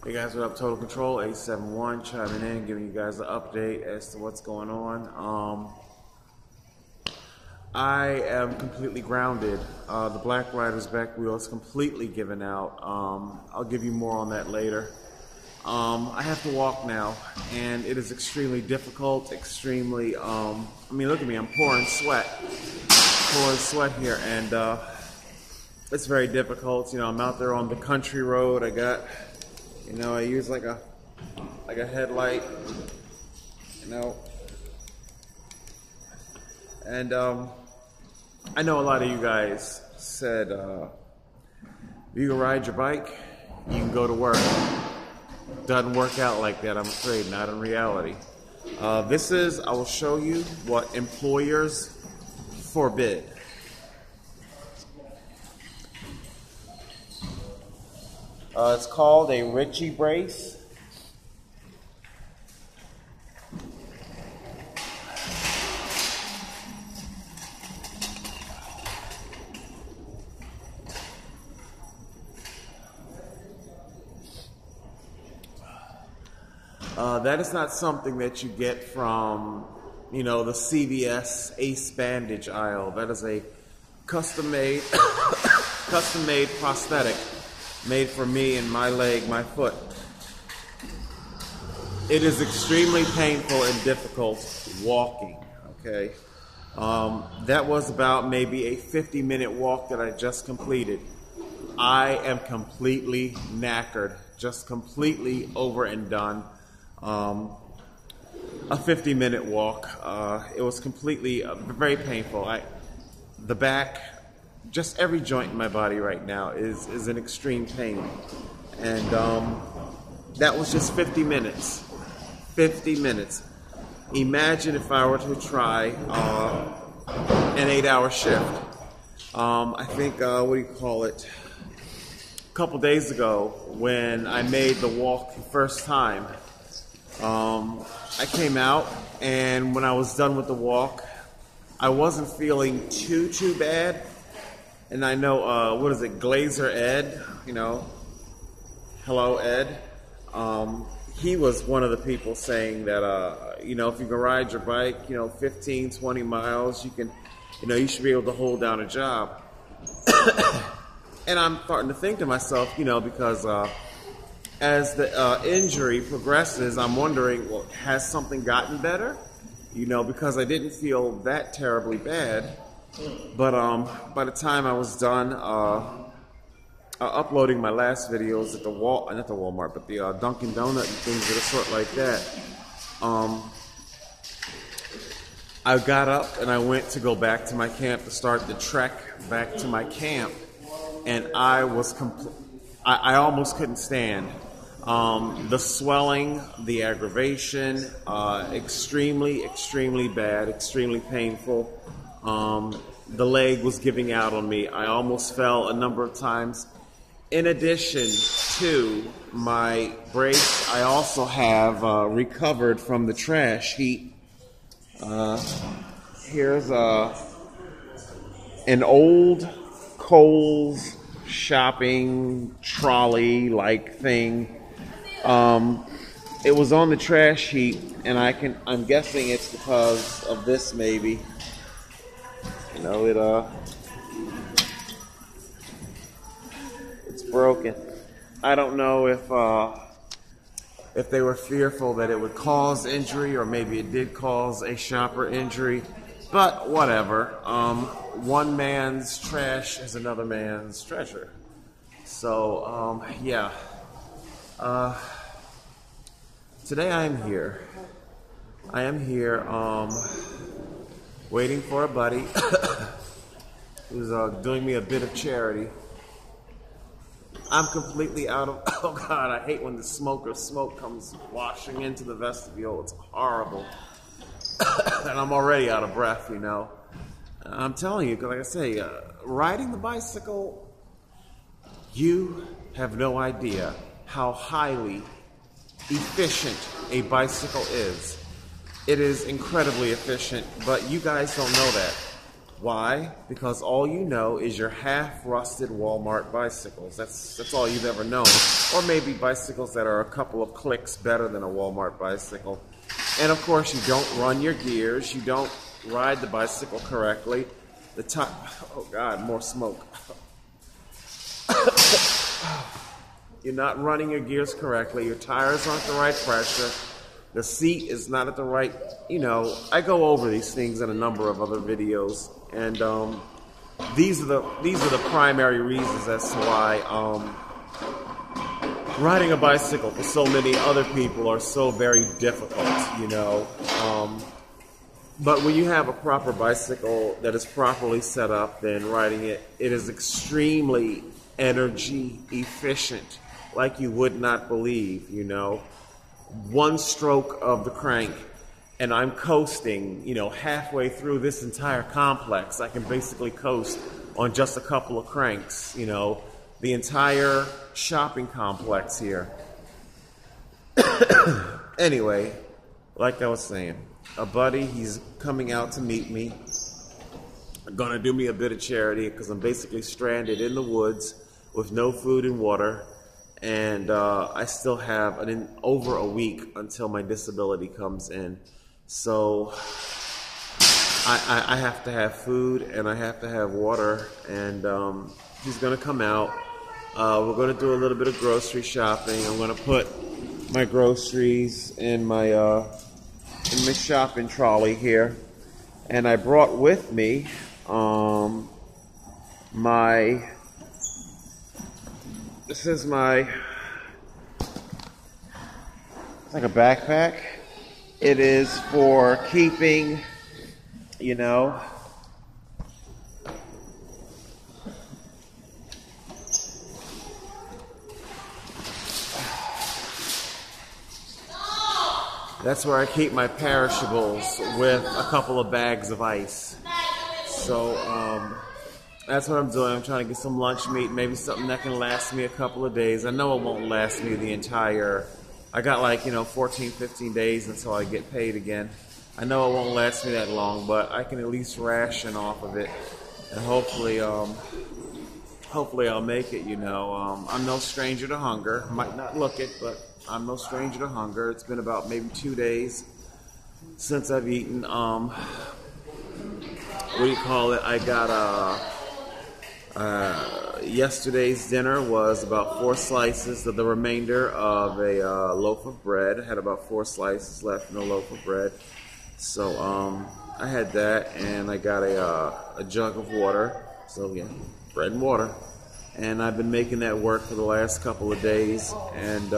Hey guys, what up? Total Control 871 chiming in, giving you guys an update as to what's going on. I am completely grounded. The Black Rider's back wheel is completely given out. I'll give you more on that later. I have to walk now, and it is extremely difficult. Extremely. I mean, look at me. I'm pouring sweat here, and it's very difficult. You know, I'm out there on the country road. I got. You know, I use like a headlight, you know, and I know a lot of you guys said if you can ride your bike, you can go to work. Doesn't work out like that, I'm afraid, not in reality. I will show you what employers forbid. It's called a Ritchie brace. That is not something that you get from, you know, the CVS Ace bandage aisle. That is a custom-made prosthetic made for me and my leg, my foot. It is extremely painful and difficult walking, okay? That was about maybe a 50-minute walk that I just completed. I am completely knackered, just completely over and done. A 50-minute walk. It was completely very painful. The back, just every joint in my body right now is in extreme pain. And that was just 50 minutes. 50 minutes. Imagine if I were to try an 8-hour shift. I think, what do you call it? A couple days ago when I made the walk the first time, I came out, and when I was done with the walk, I wasn't feeling too bad. And I know, what is it, Glazer Ed, you know, hello Ed. He was one of the people saying that, you know, if you can ride your bike, you know, 15, 20 miles, you can, you know, you should be able to hold down a job. And I'm starting to think to myself, you know, because as the injury progresses, I'm wondering, well, has something gotten better? You know, because I didn't feel that terribly bad. But by the time I was done uploading my last videos at the not the Walmart, but the Dunkin' Donut and things of the sort like that, I got up and I went to go back to my camp to start the trek back to my camp, and I was I almost couldn't stand. The swelling, the aggravation, extremely bad, extremely painful. The leg was giving out on me. I almost fell a number of times. In addition to my brace, I also have recovered from the trash heap. Here's an old Kohl's shopping trolley-like thing. It was on the trash heap, and I'm guessing it's because of this, maybe. You know, it's broken. I don't know if they were fearful that it would cause injury, or maybe it did cause a shopper injury, but whatever. One man's trash is another man's treasure. So, yeah. Today I am here. I am here, waiting for a buddy who's doing me a bit of charity. I'm completely out of, oh God, I hate when the smoke comes washing into the vestibule. It's horrible. And I'm already out of breath, you know. I'm telling you, like I say, riding the bicycle, you have no idea how highly efficient a bicycle is. It is incredibly efficient, but you guys don't know that. Why? Because all you know is your half-rusted Walmart bicycles. That's all you've ever known. Or maybe bicycles that are a couple of clicks better than a Walmart bicycle. And of course, you don't run your gears. You don't ride the bicycle correctly. The top, oh God, more smoke. You're not running your gears correctly. Your tires aren't the right pressure. The seat is not at the right, I go over these things in a number of other videos. And these are the primary reasons as to why riding a bicycle for so many other people are so very difficult, But when you have a proper bicycle that is properly set up, then riding it is extremely energy efficient, like you would not believe, One stroke of the crank and I'm coasting, halfway through this entire complex. I can basically coast on just a couple of cranks, the entire shopping complex here. Anyway, like I was saying, a buddy, he's coming out to meet me, gonna do me a bit of charity because I'm basically stranded in the woods with no food and water, and I still have over a week until my disability comes in. So I have to have food and I have to have water, and he's gonna come out. We're gonna do a little bit of grocery shopping. I'm gonna put my groceries in my shopping trolley here, and I brought with me this is it's like a backpack. It is for keeping, that's where I keep my perishables with a couple of bags of ice. So that's what I'm doing. I'm trying to get some lunch meat, maybe something that can last me a couple of days. I know it won't last me the entire, I got 14, 15 days until I get paid again. I know it won't last me that long, but I can at least ration off of it. And hopefully I'll make it, I'm no stranger to hunger. Might not look it, but I'm no stranger to hunger. It's been about maybe 2 days since I've eaten, I got yesterday's dinner was about 4 slices of the remainder of a loaf of bread. I had about 4 slices left in a loaf of bread. So I had that, and I got a jug of water. So yeah, bread and water. And I've been making that work for the last couple of days. And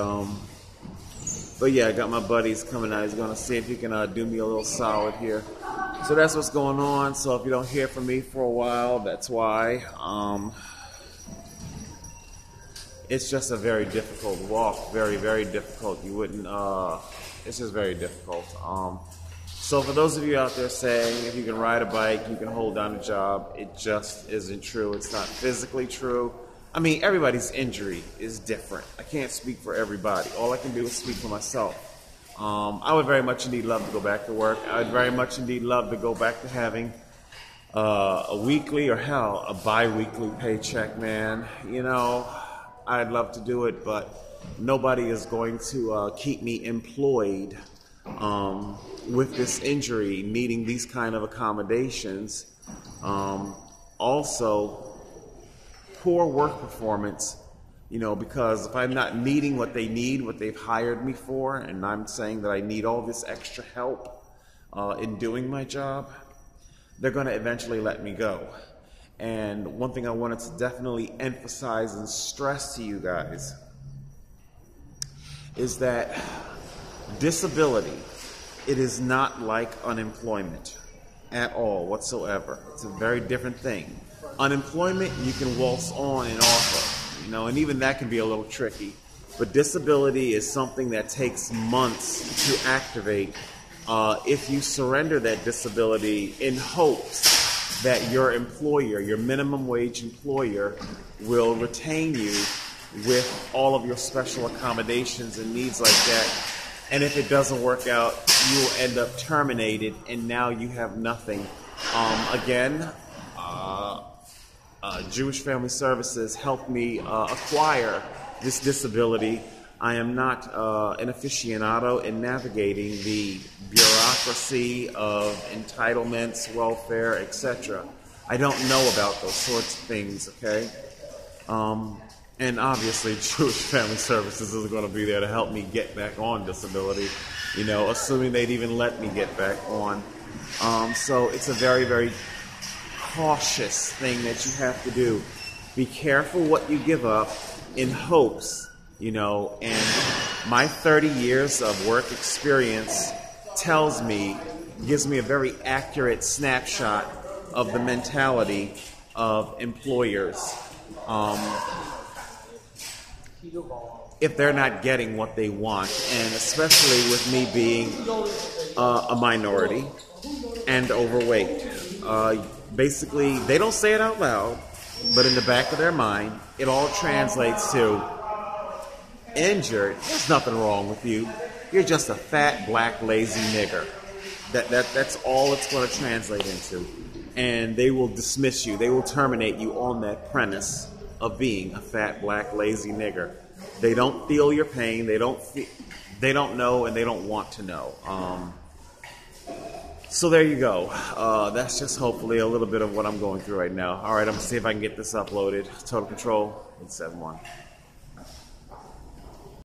but yeah, I got my buddies coming out. He's gonna see if he can do me a little solid here. So that's what's going on. So if you don't hear from me for a while, that's why. It's just a very difficult walk. Very, very difficult. You wouldn't, it's just very difficult. So for those of you out there saying if you can ride a bike, you can hold down a job, it just isn't true. It's not physically true. I mean, everybody's injury is different. I can't speak for everybody. All I can do is speak for myself. I would very much indeed love to go back to work. I would very much indeed love to go back to having a weekly, or hell, a bi-weekly paycheck, man. I'd love to do it, but nobody is going to keep me employed with this injury, needing these kind of accommodations. Also, poor work performance, because if I'm not needing what they need, what they've hired me for, and I'm saying that I need all this extra help in doing my job, they're going to eventually let me go. And one thing I wanted to definitely emphasize and stress to you guys is that disability, it is not like unemployment at all whatsoever. It's a very different thing. Unemployment, you can waltz on and off of, and even that can be a little tricky. But disability is something that takes months to activate if you surrender that disability in hopes that your employer, your minimum wage employer, will retain you with all of your special accommodations and needs like that. And if it doesn't work out, you will end up terminated, and now you have nothing. Again, Jewish Family Services helped me acquire this disability. I am not an aficionado in navigating the bureaucracy of entitlements, welfare, etc. I don't know about those sorts of things, okay? And obviously, Jewish Family Services is going to be there to help me get back on disability, you know, assuming they'd even let me get back on. So it's a very, very cautious thing that you have to do. Be careful what you give up in hopes, you know, and my 30 years of work experience gives me a very accurate snapshot of the mentality of employers. If they're not getting what they want, and especially with me being a minority and overweight. Basically, they don't say it out loud, but in the back of their mind, it all translates to injured. There's nothing wrong with you. You're just a fat, black, lazy nigger. That's all it's going to translate into. And they will dismiss you. They will terminate you on that premise of being a fat, black, lazy nigger. They don't feel your pain. They don't know, and they don't want to know. So there you go. That's just hopefully a little bit of what I'm going through right now. All right, I'm going to see if I can get this uploaded. Total Control 871.